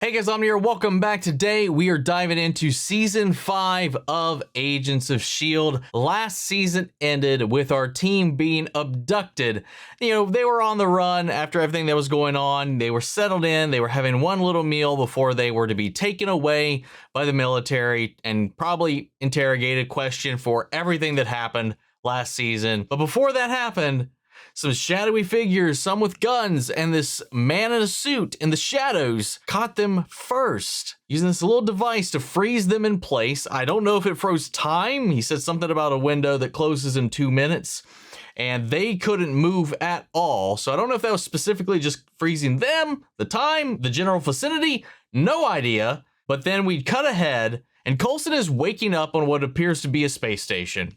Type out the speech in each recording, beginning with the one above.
Hey guys, I'm here. Welcome back. Today we are diving into season 5 of Agents of S.H.I.E.L.D. Last season ended with our team being abducted. You know, they were on the run after everything that was going on. They were settled in. They were having one little meal before they were to be taken away by the military and probably interrogated, questioned for everything that happened last season. But before that happened, some shadowy figures, some with guns, and this man in a suit in the shadows caught them first, using this little device to freeze them in place. I don't know if it froze time. He said something about a window that closes in 2 minutes, and they couldn't move at all. So I don't know if that was specifically just freezing them, the time, the general vicinity, no idea. But then we cut ahead, and Coulson is waking up on what appears to be a space station.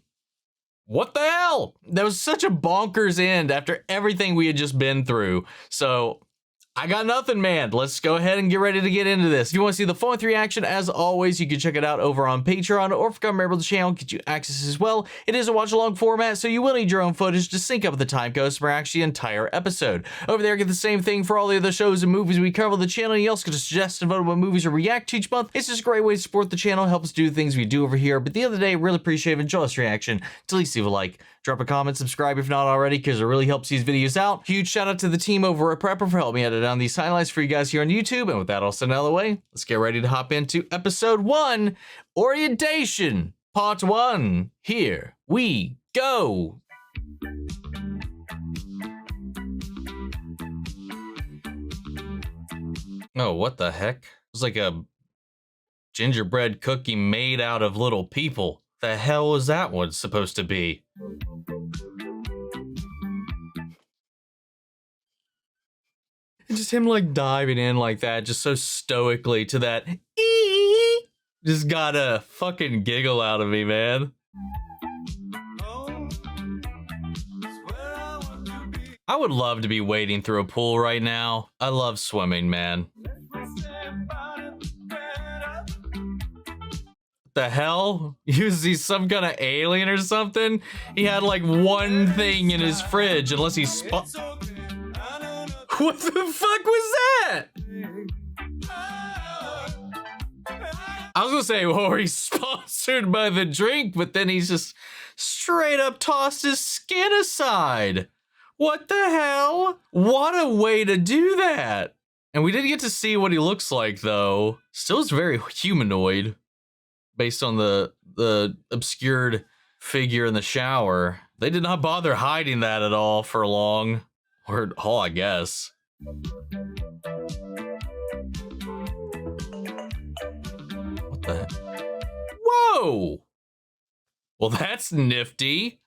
What the hell? That was such a bonkers end after everything we had just been through. So I got nothing, man. Let's go ahead and get ready to get into this. If you want to see the full reaction, as always, you can check it out over on Patreon, or if you become a member of the channel, get you access as well. It is a watch-along format, so you will need your own footage to sync up with the time codes for actually the entire episode. Over there, get the same thing for all the other shows and movies we cover on the channel. You also get to suggest and vote what movies to react to each month. It's just a great way to support the channel, help us do the things we do over here. But at the end of the day, really appreciate it. Enjoy this reaction. To at least leave a like. Drop a comment, subscribe if not already, because it really helps these videos out. Huge shout out to the team over at Prepper for helping me edit down these highlights for you guys here on YouTube. And with that all said and out of the way, let's get ready to hop into episode 1, Orientation, part 1. Here we go. Oh, what the heck? It was like a gingerbread cookie made out of little people. The hell was that one supposed to be? Just him like diving in like that, just so stoically to that. Just got a fucking giggle out of me, man. I would love to be wading through a pool right now. I love swimming, man. The hell? Is he some kind of alien or something? He had like one thing in his fridge, unless he What the fuck was that? I was gonna say, well, he's sponsored by the drink, but then he's just straight up tossed his skin aside. What the hell? What a way to do that. And we didn't get to see what he looks like, though. Still is very humanoid, based on the obscured figure in the shower. They did not bother hiding that at all for long. Or at all, I guess. What the heck? Whoa! Well, that's nifty.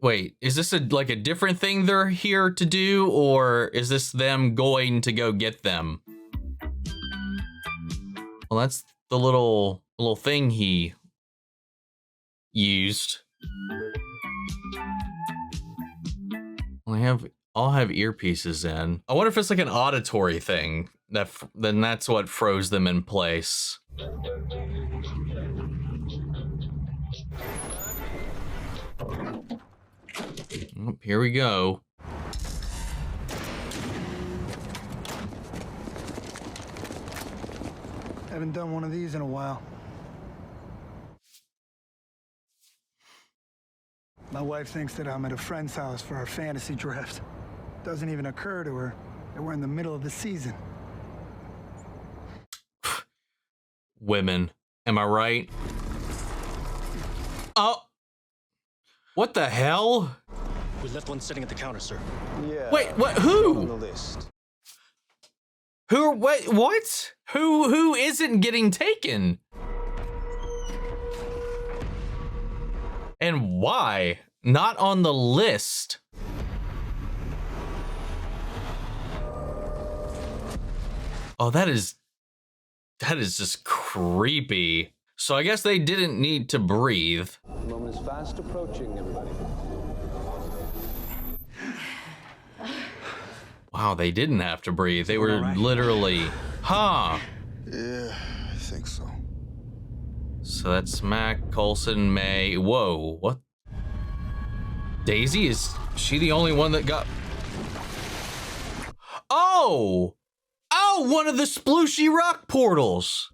Wait, is this like a different thing they're here to do, or is this them going to go get them? Well, that's the little thing he used. I'll have earpieces in. I wonder if it's like an auditory thing. Then that's what froze them in place. Oh, here we go. Haven't done one of these in a while. My wife thinks that I'm at a friend's house for our fantasy draft. Doesn't even occur to her that we're in the middle of the season. Women, am I right? Oh, what the hell? We left one sitting at the counter, sir. Yeah. Wait, what? Who? On the list. Who? What? Who isn't getting taken? And why? Not on the list. Oh, that is just creepy. So I guess they didn't need to breathe. The moment is fast approaching, everybody. Wow, they didn't have to breathe. They were literally, huh? Yeah, I think so. So that's Mack, Coulson, May. Whoa, what? Daisy, is she the only one that got... Oh! Oh, one of the splooshy rock portals.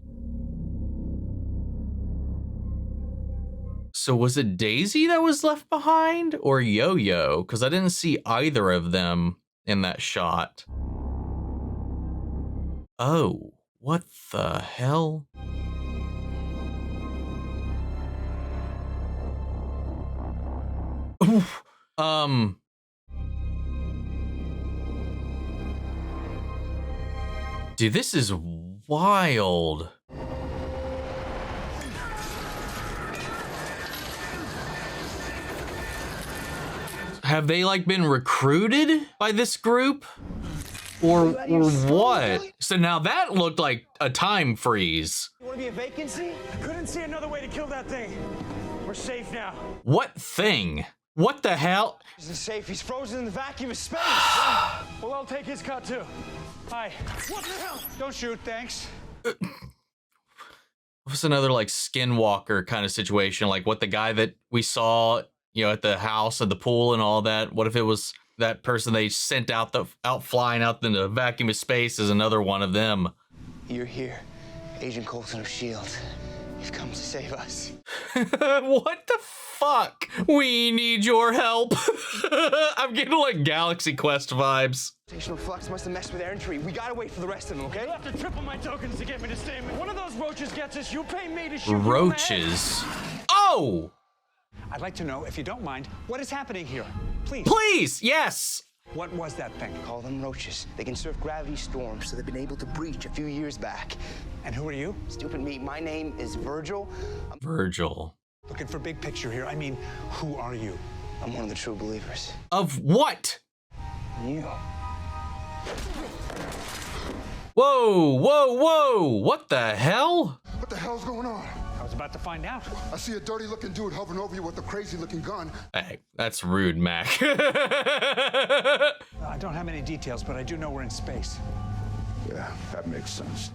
So was it Daisy that was left behind or Yo-Yo? Because I didn't see either of them in that shot. Oh, what the hell? Oof. Dude, this is wild. Have they like been recruited by this group? Or what? So now that looked like a time freeze. You want to be a vacancy? I couldn't see another way to kill that thing. We're safe now. What thing? What the hell? He's safe. He's frozen in the vacuum of space. Well, I'll take his cut too. Hi. What the hell? Don't shoot, thanks. What's another like skinwalker kind of situation? Like what the guy that we saw, you know, at the house, at the pool and all that. What if it was that person they sent out flying out in the vacuum of space is another one of them? You're here, Agent Coulson of S.H.I.E.L.D. You've come to save us. What the fuck? We need your help. I'm getting like Galaxy Quest vibes. Rotational flux must have messed with entry. We gotta wait for the rest of them, okay? You have to triple my tokens to get me to stay. One of those roaches gets us. You pay me to shoot. Roaches. Oh! I'd like to know, if you don't mind, what is happening here? Please. Please, yes. What was that thing? Call them roaches. They can surf gravity storms, so they've been able to breach a few years back. And who are you? Stupid me. My name is Virgil. Virgil. Looking for big picture here. I mean, who are you? I'm one of the true believers. Of what? You. Whoa, whoa, whoa. What the hell? What the hell's going on? I was about to find out. I see a dirty-looking dude hovering over you with a crazy-looking gun. Hey, that's rude, Mack. I don't have any details, but I do know we're in space. Yeah, that makes sense.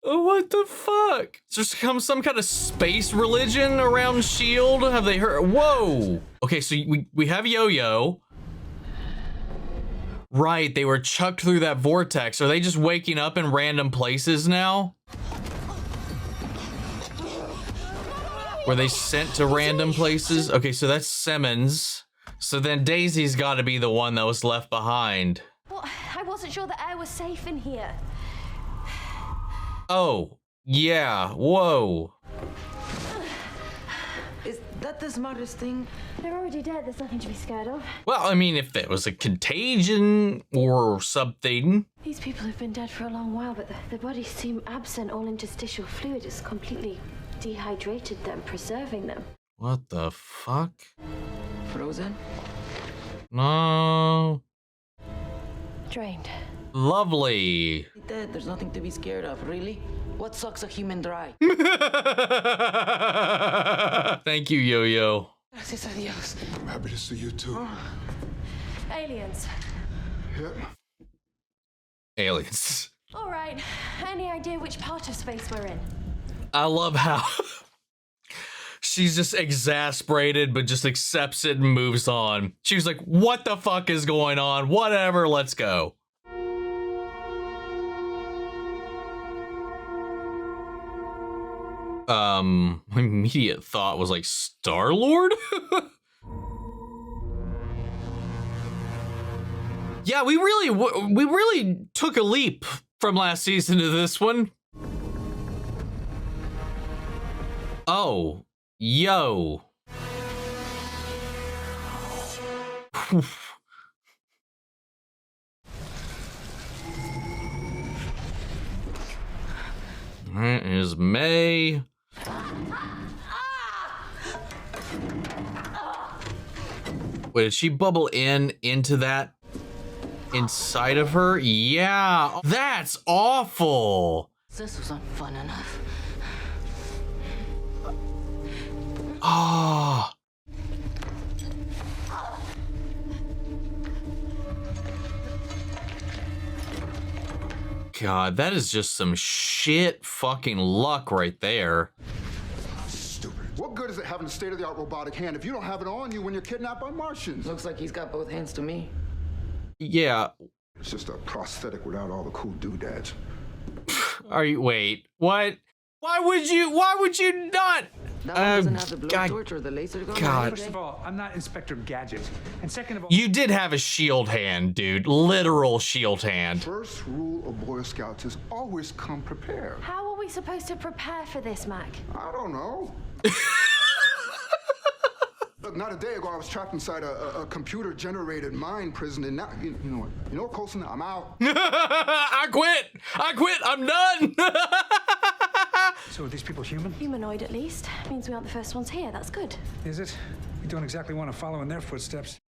What the fuck? Is there some kind of space religion around S.H.I.E.L.D? Have they heard? Whoa. Okay, so we have Yo-Yo. Right, they were chucked through that vortex. Are they just waking up in random places now? Were they sent to random places? Okay, so that's Simmons. So then Daisy's got to be the one that was left behind. Well, I wasn't sure the air was safe in here. Oh, yeah, whoa. Is that the smartest thing? They're already dead. There's nothing to be scared of. Well, I mean, if it was a contagion or something. These people have been dead for a long while, but their bodies seem absent. All interstitial fluid has completely dehydrated them, preserving them. What the fuck? Frozen? No. Drained. Lovely. Dead, there's nothing to be scared of, really? What sucks a human dry? Thank you, Yo-Yo. Gracias a Dios. I'm happy to see you too. Aliens. Yep. Aliens. All right. Any idea which part of space we're in? I love how she's just exasperated, but just accepts it and moves on. She was like, what the fuck is going on? Whatever, let's go. My immediate thought was like Star-Lord? Yeah, we really took a leap from last season to this one. Oh, yo. That is May. Wait, did she bubble into that inside of her? Yeah, that's awful. This wasn't fun enough. Oh. God, that is just some shit fucking luck right there. Stupid. What good is it having a state-of-the-art robotic hand if you don't have it on you when you're kidnapped by Martians? Looks like he's got both hands to me. Yeah. It's just a prosthetic without all the cool doodads. Wait, what? Why would you not? That one doesn't have the blowtorch or the laser gun. God. First of all, I'm not Inspector Gadget. And second of all... You did have a shield hand, dude. Literal shield hand. First rule of Boy Scouts is always come prepared. How are we supposed to prepare for this, Mack? I don't know. Look, not a day ago, I was trapped inside a computer-generated mind prison, and now, you know what? You know what, Coulson? I'm out. I quit. I'm done. So are these people human? Humanoid, at least. Means we aren't the first ones here. That's good. Is it? We don't exactly want to follow in their footsteps.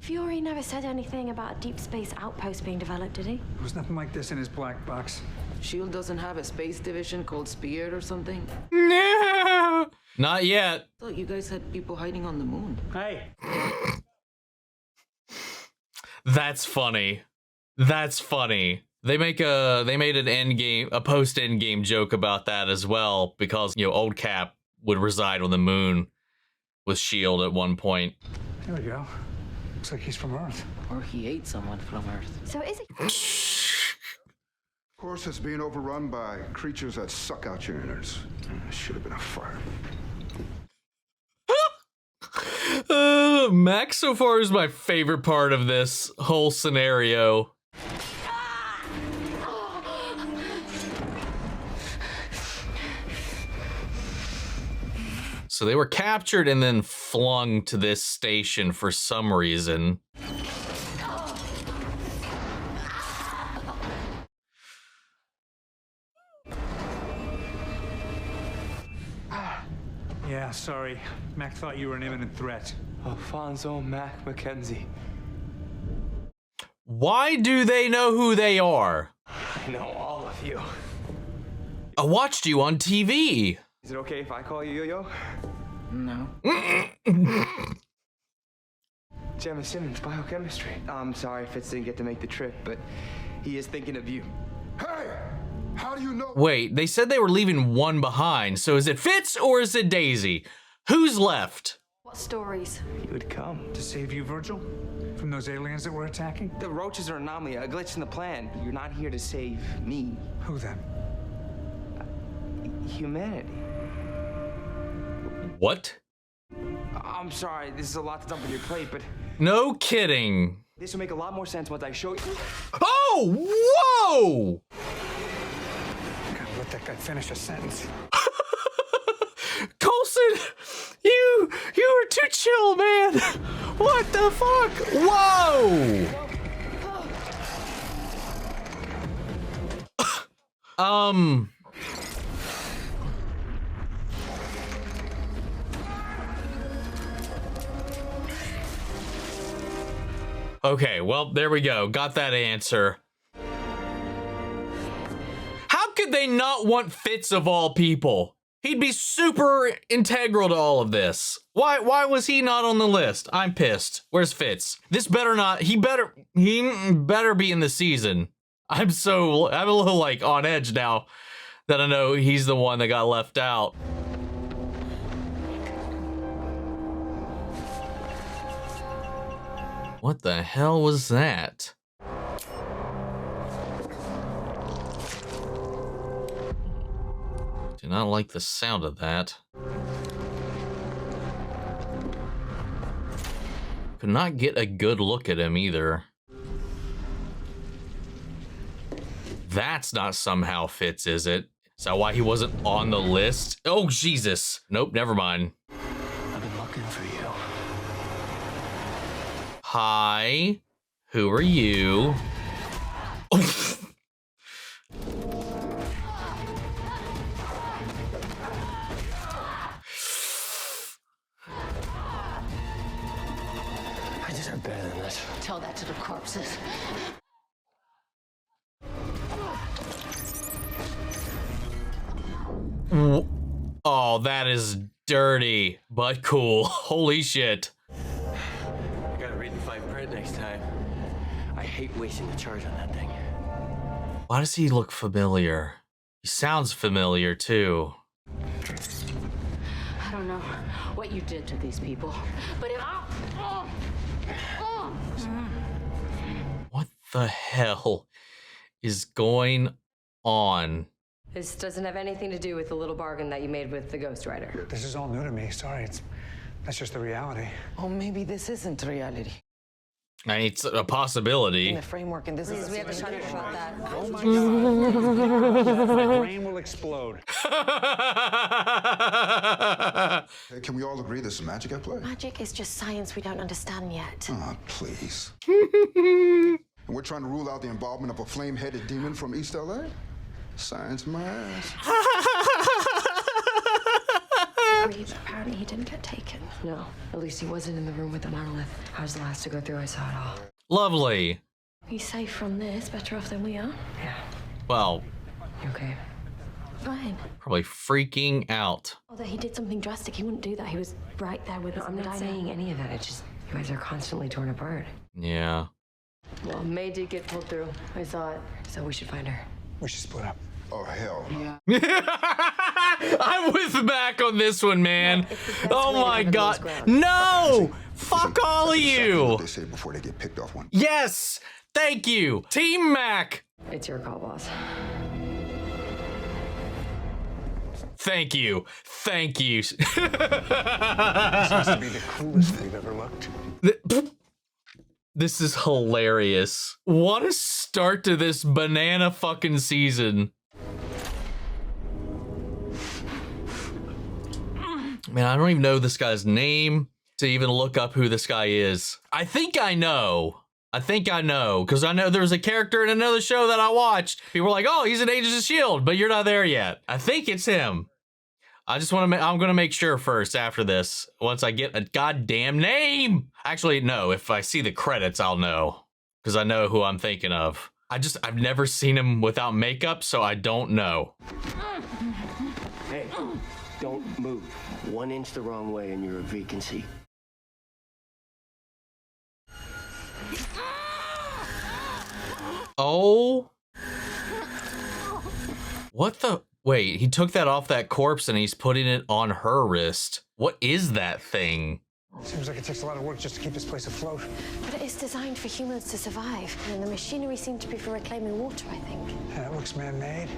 Fury never said anything about a deep space outpost being developed, did he? There was nothing like this in his black box. S.H.I.E.L.D. doesn't have a space division called Spear or something? No. Not yet. I thought you guys had people hiding on the moon. Hey! That's funny. That's funny. They made a post-endgame joke about that as well, because, you know, old Cap would reside on the moon with S.H.I.E.L.D. at one point. There we go. Looks like he's from Earth. Or he ate someone from Earth. So is he? Of course, it's being overrun by creatures that suck out your innards. Should have been a fire. Mack so far is my favorite part of this whole scenario. So they were captured and then flung to this station for some reason. Yeah, sorry. Mack thought you were an imminent threat. Alphonso, Mack, Mackenzie. Why do they know who they are? I know all of you. I watched you on TV. Is it okay if I call you Yo-Yo? No. Jemma Simmons, biochemistry. I'm sorry Fitz didn't get to make the trip, but he is thinking of you. Hey! How do you know? Wait, they said they were leaving one behind. So is it Fitz or is it Daisy? Who's left? What stories? He would come. To save you, Virgil? From those aliens that we're attacking? The roaches are an anomaly, a glitch in the plan. You're not here to save me. Who then? Humanity. What? I'm sorry, this is a lot to dump on your plate, but No kidding. this will make a lot more sense once I show you. Oh, whoa! Gotta let that guy finish a sentence. Coulson, you were too chill, man. What the fuck? Whoa! Okay, well, there we go. Got that answer. How could they not want Fitz of all people? He'd be super integral to all of this. Why was he not on the list? I'm pissed. Where's Fitz? This better not, he better be in the season. I'm a little like on edge now that I know he's the one that got left out. What the hell was that? Do not like the sound of that. Could not get a good look at him either. That's not somehow Fitz, is it? Is that why he wasn't on the list? Oh, Jesus. Nope, never mind. I've been looking for you. Hi. Who are you? Oh. I deserve better than this. Tell that to the corpses. Oh, that is dirty, but cool. Holy shit. I gotta read the fine print next time. I hate wasting the charge on that thing. Why does he look familiar? He sounds familiar too. what you did to these people. But if What the hell is going on? This doesn't have anything to do with the little bargain that you made with the Ghost Rider. This is all new to me. Sorry, that's just the reality. oh, maybe this isn't reality. I mean, it's a possibility. In the framework, and this Please, is. we have to talk about that. Oh my God. My brain will explode. Hey, can we all agree there's some magic at play? Magic is just science we don't understand yet. Oh, please. And we're trying to rule out the involvement of a flame-headed demon from East LA? Science my ass. Apparently he didn't get taken. No, at least he wasn't in the room with the monolith. I was the last to go through. I saw it all. Lovely. He's safe from this, better off than we are. Yeah. Well, You okay? Fine. probably freaking out. Although he did something drastic, he wouldn't do that. He was right there with us. I'm in the not diner. saying any of that. It's just you guys are constantly torn apart. Yeah. Well, May did get pulled through. I saw it. So we should find her. We should split up. Oh, hell. I'm with Mack on this one, man. Oh my God. No! Fuck all of you. What they say before they get picked off one. Yes! Thank you. Team Mack. It's your call, boss. Thank you. Thank you. This has to be the coolest we've ever looked. This is hilarious. What a start to this banana fucking season. Man, I don't even know this guy's name to even look up who this guy is. I think I know. Because I know there was a character in another show that I watched. People were like, oh, he's in Agents of S.H.I.E.L.D., but you're not there yet. I think it's him. I just want to I'm going to make sure first after this, once I get a goddamn name. Actually, no, if I see the credits, I'll know. Because I know who I'm thinking of. I've never seen him without makeup, so I don't know. Hey, don't move. 1 inch the wrong way and you're a vacancy. Oh. What the? Wait, he took that off that corpse and he's putting it on her wrist. What is that thing? Seems like it takes a lot of work just to keep this place afloat. But it is designed for humans to survive. And the machinery seemed to be for reclaiming water, I think. Yeah, it looks man-made.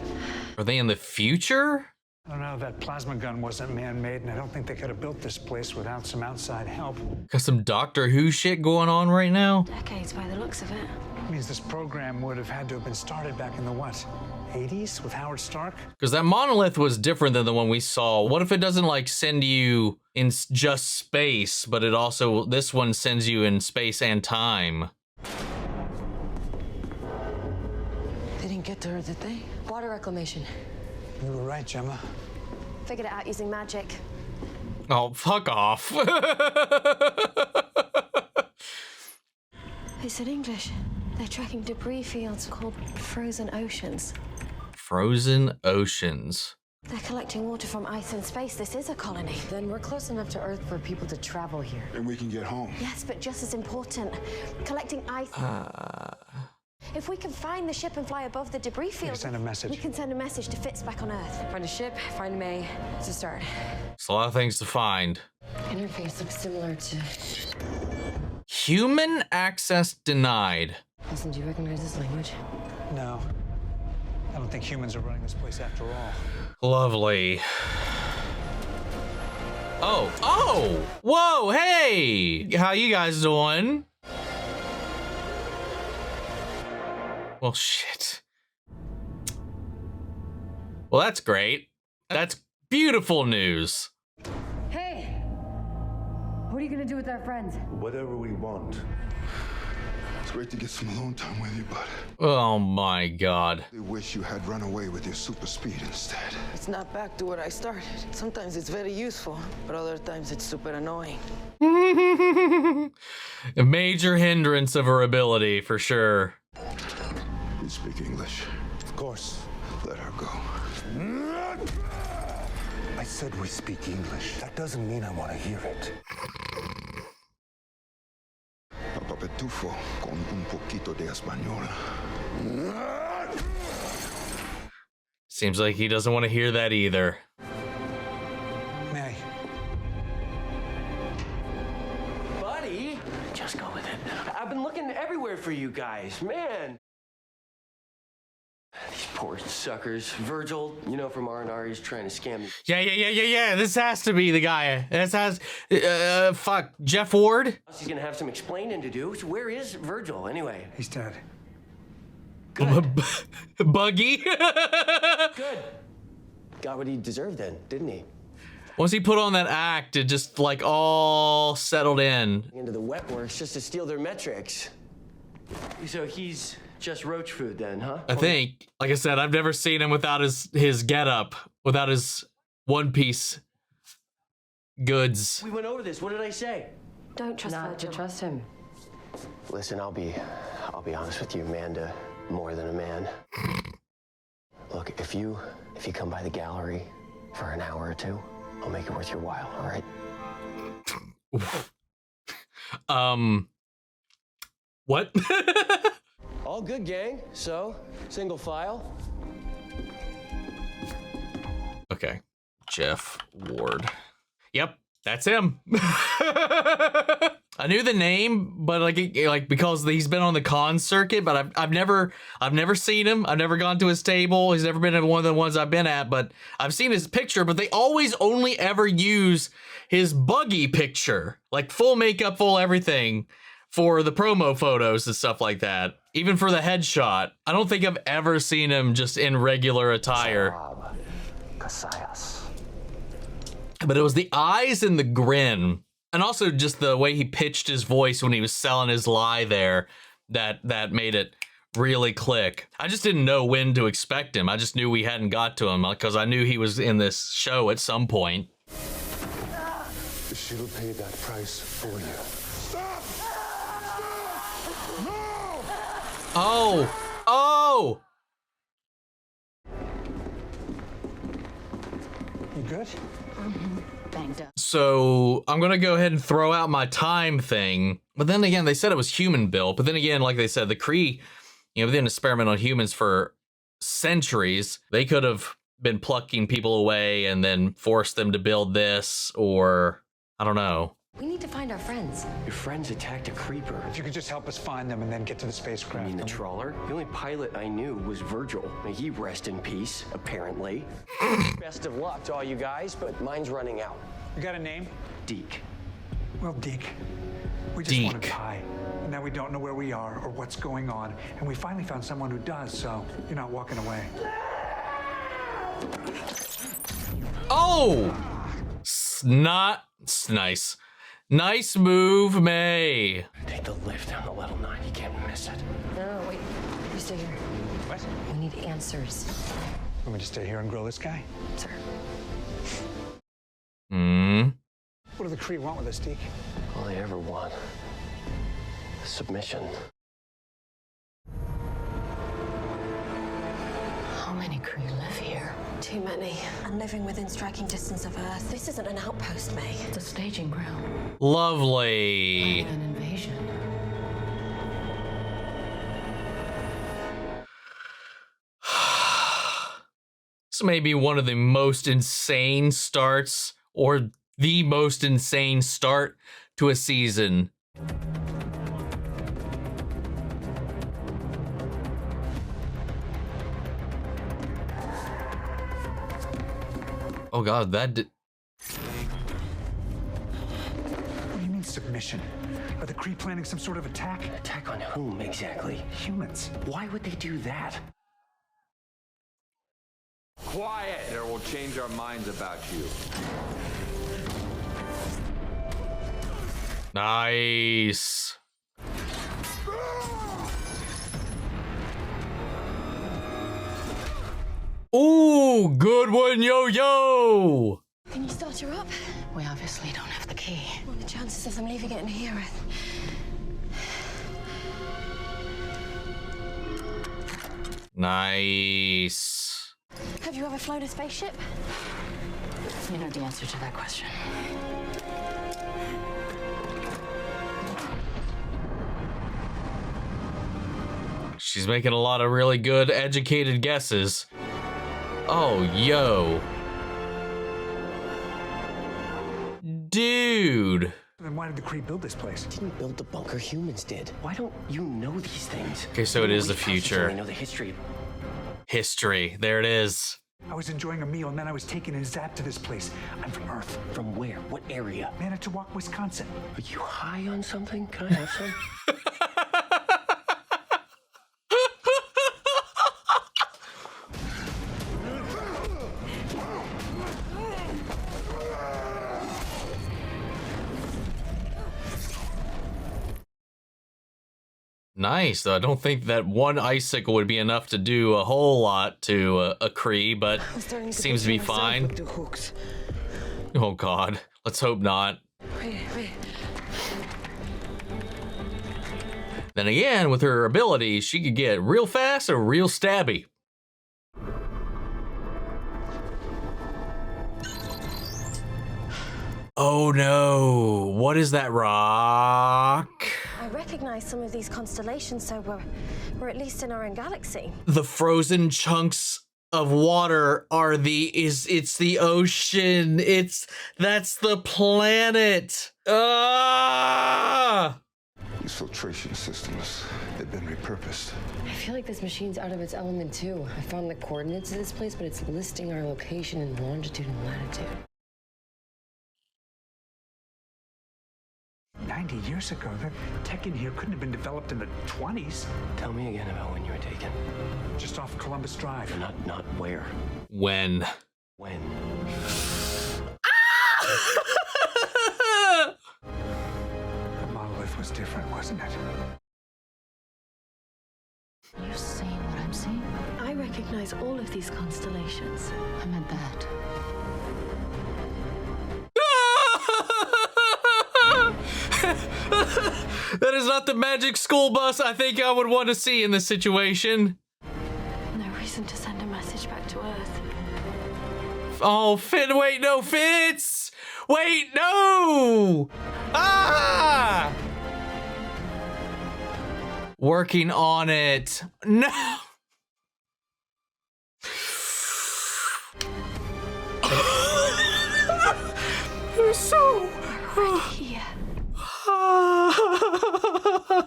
Are they in the future? I don't know, that plasma gun wasn't man-made, and I don't think they could have built this place without some outside help. Got some Doctor Who shit going on right now. Decades by the looks of it. It means this program would have had to have been started back in the, what, 80s with Howard Stark? Because that monolith was different than the one we saw. What if it doesn't like send you in just space, but it also, this one sends you in space and time? They didn't get to her, did they? Water reclamation. You were right, Jemma. Figured it out using magic. Oh, fuck off. They said English. They're tracking debris fields called frozen oceans. Frozen oceans. They're collecting water from ice in space. This is a colony. Then we're close enough to Earth for people to travel here. And we can get home. Yes, but just as important, collecting ice. If we can find the ship and fly above the debris field, send a message. We can send a message to Fitz back on Earth. Find a ship, find May. It's a start. It's a lot of things to find. Interface looks similar to... Human access denied. Coulson, do you recognize this language? No. I don't think humans are running this place after all. Lovely. Oh, whoa, hey! How you guys doing? Well, shit. Well, that's great. That's beautiful news. Hey! What are you gonna do with our friends? Whatever we want. It's great to get some alone time with you, but Oh my God. I wish you had run away with your super speed instead. It's not back to where I started. Sometimes it's very useful, but other times it's super annoying. A major hindrance of her ability, for sure. You speak English. Of course. Let her go. I said we speak English. That doesn't mean I want to hear it. Papetufo con un poquito de español. Seems like he doesn't want to hear that either. May, Just go with it. I've been looking everywhere for you guys, man. These poor suckers. Virgil, you know from R&R, he's trying to scam me. Yeah. This has to be the guy. This has, fuck, Jeff Ward? He's gonna have some explaining to do. So where is Virgil, anyway? He's dead. Buggy? Good. Got what he deserved then, didn't he? Once he put on that act, it just, like, all settled in. Into the wet works just to steal their metrics. So he's just roach food then, huh? I think, like I said, I've never seen him without his getup, without his One Piece goods. We went over this. What did I say? Don't trust Not to trust him. Listen, I'll be honest with you, Amanda. More than a man. Look, if you come by the gallery for an hour or two, I'll make it worth your while, all right? What? All good, gang. So, single file. Okay. Jeff Ward. Yep, that's him. I knew the name, but like because he's been on the con circuit, but I've never seen him. I've never gone to his table. He's never been at one of the ones I've been at, but I've seen his picture, but they always only ever use his buggy picture, like full makeup, full everything for the promo photos and stuff like that. Even for the headshot. I don't think I've ever seen him just in regular attire. But it was the eyes and the grin. And also just the way he pitched his voice when he was selling his lie there, that made it really click. I just didn't know when to expect him. I just knew we hadn't got to him because I knew he was in this show at some point. She'll pay that price for you. Stop! Stop! No! Oh! You good? So I'm gonna go ahead and throw out my time thing, but then again, they said it was human built. But then again, like they said, the Kree, they didn't experiment on humans for centuries. They could have been plucking people away and then forced them to build this, or I don't know. We need to find our friends. Your friends attacked a creeper. If you could just help us find them and then get to the spacecraft. I mean, the trawler? The only pilot I knew was Virgil. He rest in peace, apparently. Best of luck to all you guys, but mine's running out. You got a name? Deke. Well, Deke, we just wanted pie. And now we don't know where we are or what's going on. And we finally found someone who does, so you're not walking away. Oh! Nice. Nice move, May. Take the lift down the level 9. You can't miss it. No, wait. You stay here. What? We need answers. Want me to stay here and grill this guy? Sir. What do the Kree want with us, Deke? All they ever want. Submission. How many Kree live here? Too many. And living within striking distance of Earth. This isn't an outpost, May. It's a staging ground. Lovely. An invasion. This may be one of the most insane starts, or the most insane start to a season. Oh God, that did. What do you mean submission? Are the Kree planning some sort of attack? Attack on whom, exactly? Humans. Why would they do that? Quiet! Or we'll change our minds about you. Nice. Ooh, good one, yo. Can you start her up? We obviously don't have the key. What are the chances of them leaving it in here? Nice. Have you ever flown a spaceship? You know the answer to that question. She's making a lot of really good, educated guesses. Oh, yo. Dude. Then why did the Kree build this place? Didn't build the bunker, humans did. Why don't you know these things? Okay, so it is the future. I know the history. History. There it is. I was enjoying a meal and then I was taken and zapped to this place. I'm from Earth. From where? What area? Manitowoc, Wisconsin. Are you high on something? Can I have some? Nice, though. I don't think that one icicle would be enough to do a whole lot to a Kree, but seems to be fine. Oh God, let's hope not. Wait. Then again, with her ability, she could get real fast or real stabby. Oh no, what is that rock? I recognize some of these constellations, so we're at least in our own galaxy. The frozen chunks of water are it's the ocean. That's the planet. Ah! These filtration systems, they've been repurposed. I feel like this machine's out of its element too. I found the coordinates of this place, but it's listing our location in longitude and latitude. 90 years ago, the tech in here couldn't have been developed in the 20s. Tell me again about when you were taken. Just off Columbus Drive. Not where. When? When? The monolith was different, wasn't it? You seeing what I'm seeing? I recognize all of these constellations. I meant that. That is not the magic school bus I think I would want to see in this situation. No reason to send a message back to Earth. Oh, wait, no, Fitz! Wait, no! Ah! Working on it. No! You're so... Right here.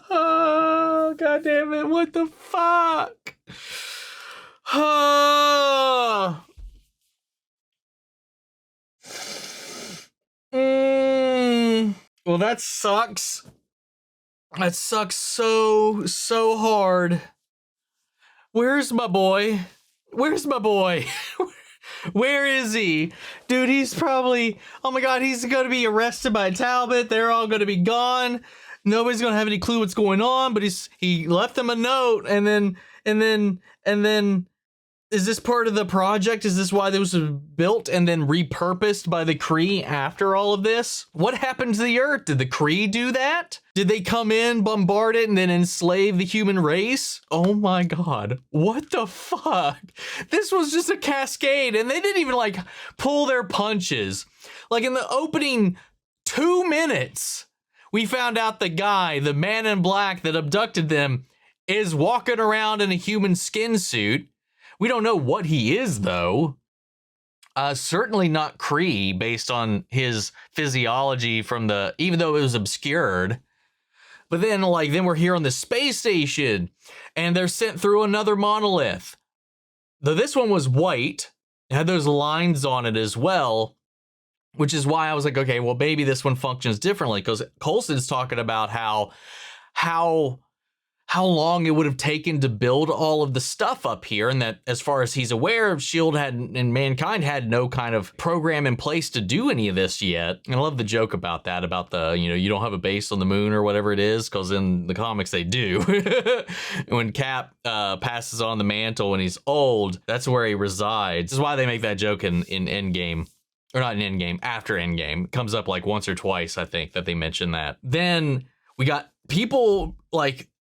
Oh, God damn it, what the fuck? Oh. Well, that sucks. That sucks so hard. Where's my boy? Where's my boy? Where is he? Dude, he's probably, oh my God, he's gonna be arrested by Talbot. They're all gonna be gone. Nobody's gonna have any clue what's going on, but he left them a note, and then is this part of the project? Is this why this was built and then repurposed by the Kree after all of this? What happened to the Earth? Did the Kree do that? Did they come in, bombard it, and then enslave the human race? Oh my God, what the fuck? This was just a cascade, and they didn't even like pull their punches. Like in the opening 2 minutes, we found out the guy, the man in black that abducted them, is walking around in a human skin suit. We don't know what he is, though. Certainly not Kree, based on his physiology from even though it was obscured. But then we're here on the space station, and they're sent through another monolith. Though this one was white, it had those lines on it as well, which is why I was like, okay, well, maybe this one functions differently, because Coulson's talking about how long it would have taken to build all of the stuff up here, and that as far as he's aware, S.H.I.E.L.D. and mankind had no kind of program in place to do any of this yet. And I love the joke about that, about you don't have a base on the moon or whatever it is, because in the comics they do. When Cap passes on the mantle when he's old, that's where he resides. This is why they make that joke in Endgame. Or not in Endgame, after Endgame. It comes up like once or twice, I think, that they mention that. Then we got people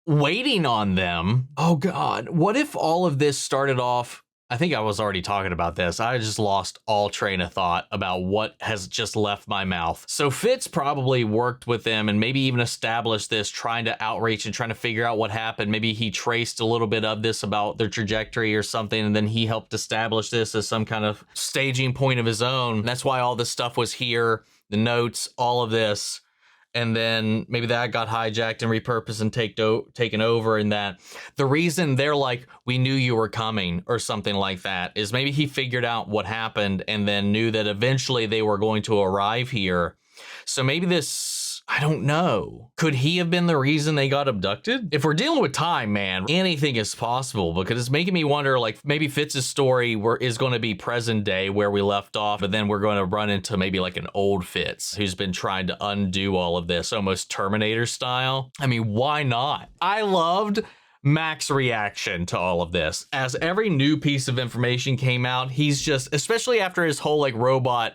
waiting on them. Oh God, what if all of this started off, I think I was already talking about this. I just lost all train of thought about what has just left my mouth. So Fitz probably worked with them and maybe even established this, trying to outreach and trying to figure out what happened. Maybe he traced a little bit of this about their trajectory or something, and then he helped establish this as some kind of staging point of his own. That's why all this stuff was here, the notes, all of this. and then maybe that got hijacked and repurposed and taken over, and that the reason they're like, we knew you were coming or something like that is maybe he figured out what happened and then knew that eventually they were going to arrive here. So maybe this, I don't know. Could he have been the reason they got abducted? If we're dealing with time, man, anything is possible, because it's making me wonder, like, maybe Fitz's story is going to be present day where we left off, but then we're going to run into maybe like an old Fitz who's been trying to undo all of this, almost Terminator style. I mean, why not? I loved Mack's reaction to all of this. As every new piece of information came out, he's just, especially after his whole like robot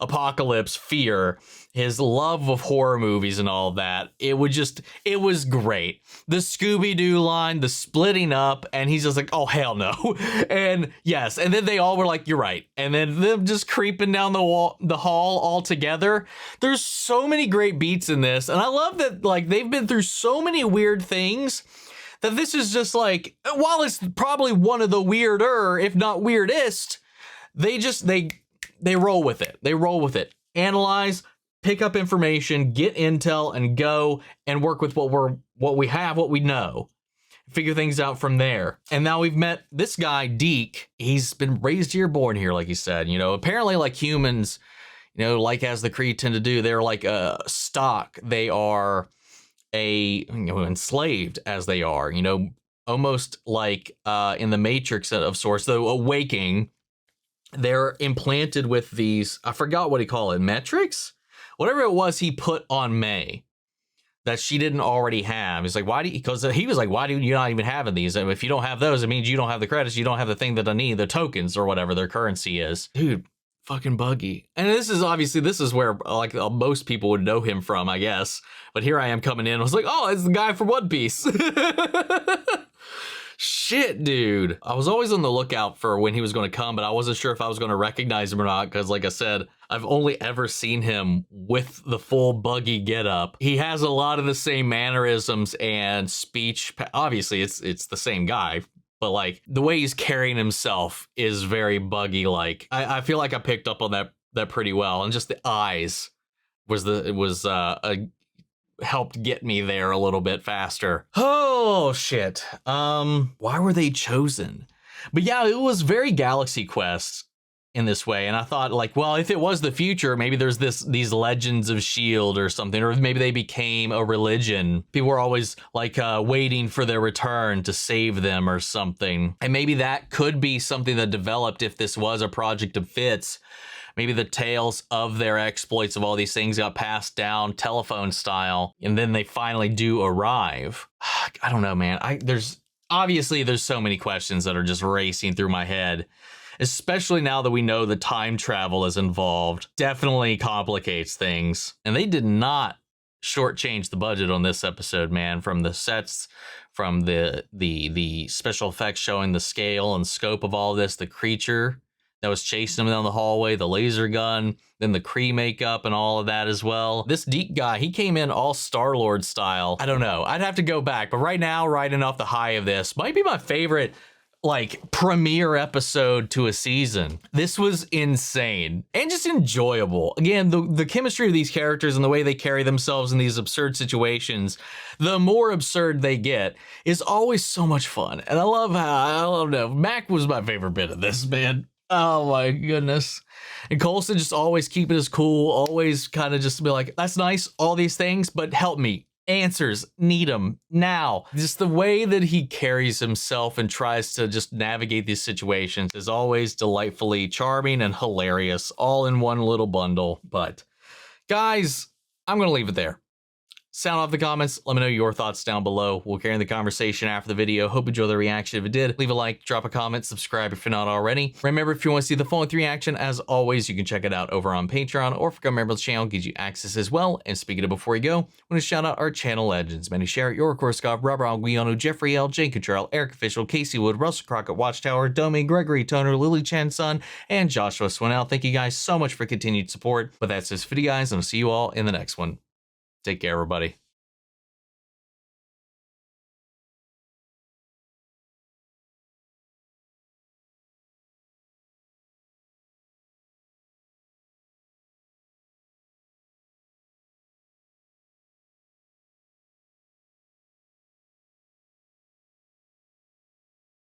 apocalypse fear, his love of horror movies and all that, it was great. The Scooby-Doo line, the splitting up, and he's just like, oh, hell no. And yes, and then they all were like, you're right. And then them just creeping down the hall all together. There's so many great beats in this, and I love that, like, they've been through so many weird things that this is just like, while it's probably one of the weirder, if not weirdest, they roll with it. They roll with it. Analyze, pick up information, get intel, and go and work with what we have, what we know. Figure things out from there. And now we've met this guy, Deke. He's been raised here, born here, like you said. You know, apparently like humans, you know, like as the Kree tend to do, they're like a stock. They are enslaved as they are, you know, almost like in the Matrix of sorts, though awaking, they're implanted with these, I forgot what he called it, metrics? Whatever it was he put on May that she didn't already have. He's like, because he was like, why do you not even having these? And if you don't have those, it means you don't have the credits, you don't have the thing that I need, the tokens or whatever their currency is. Dude, fucking buggy. And this is where like most people would know him from, I guess. But here I am coming in. I was like, oh, it's the guy from One Piece. Shit, dude. I was always on the lookout for when he was going to come, but I wasn't sure if I was going to recognize him or not, because like I said, I've only ever seen him with the full buggy getup. He has a lot of the same mannerisms and speech. Obviously, it's the same guy, but like the way he's carrying himself is very buggy-like. I feel like I picked up on that pretty well, and just the eyes helped get me there a little bit faster. Oh shit. Why were they chosen? But yeah, it was very Galaxy Quest in this way, and I thought like, well, if it was the future, maybe there's these legends of S.H.I.E.L.D. or something, or maybe they became a religion. People were always like waiting for their return to save them or something, and maybe that could be something that developed if this was a project of Fitz. Maybe the tales of their exploits of all these things got passed down telephone style, and then they finally do arrive. I don't know, man. There's so many questions that are just racing through my head, especially now that we know the time travel is involved. Definitely complicates things. And they did not shortchange the budget on this episode, man. From the sets, from the special effects showing the scale and scope of all this, the creature that was chasing him down the hallway, the laser gun, then the Kree makeup and all of that as well. This Deke guy, he came in all Star-Lord style. I don't know. I'd have to go back, but right now, riding off the high of this, might be my favorite like premiere episode to a season. This was insane and just enjoyable. Again, the chemistry of these characters and the way they carry themselves in these absurd situations, the more absurd they get, is always so much fun. And I love how, I don't know, Mack was my favorite bit of this, man. Oh my goodness. And Coulson just always keeping his cool, always kind of just be like, that's nice, all these things, but help me. Answers, need them now. Just the way that he carries himself and tries to just navigate these situations is always delightfully charming and hilarious, all in one little bundle. But guys, I'm going to leave it there. Sound off the comments. Let me know your thoughts down below. We'll carry on the conversation after the video. Hope you enjoyed the reaction. If it did, leave a like, drop a comment, subscribe if you're not already. Remember, if you want to see the full-length reaction, as always, you can check it out over on Patreon, or if you become a member of the channel, gives you access as well. And speaking of before you go, I want to shout out our channel legends. Manny Sherritt, York Scott, Robert Aguiano, Jeffrey L, Jane Cottrell, Eric Official, Casey Wood, Russell Crockett, Watchtower, Domi, Gregory Toner, Lily Chen Sun, and Joshua Swinnell. Thank you guys so much for continued support. But that's this video, guys, and I'll see you all in the next one. Take care, everybody.